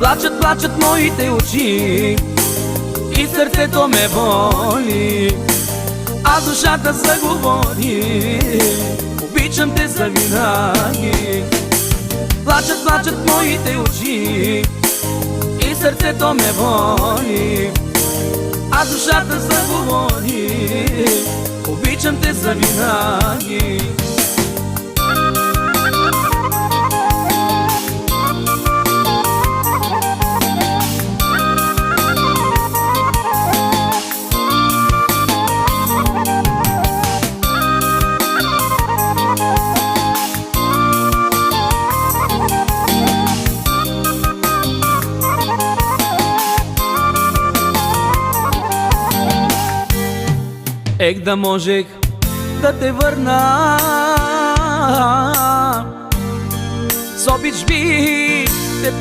Плачат, плачат моите очи и сърцето ме боли, а душата заговори: обичам те завинаги. Плачат, плачат моите очи и сърцето ме боли, а душата заговори: обичам те завинаги. Ех, да можех да те върна, с обич би те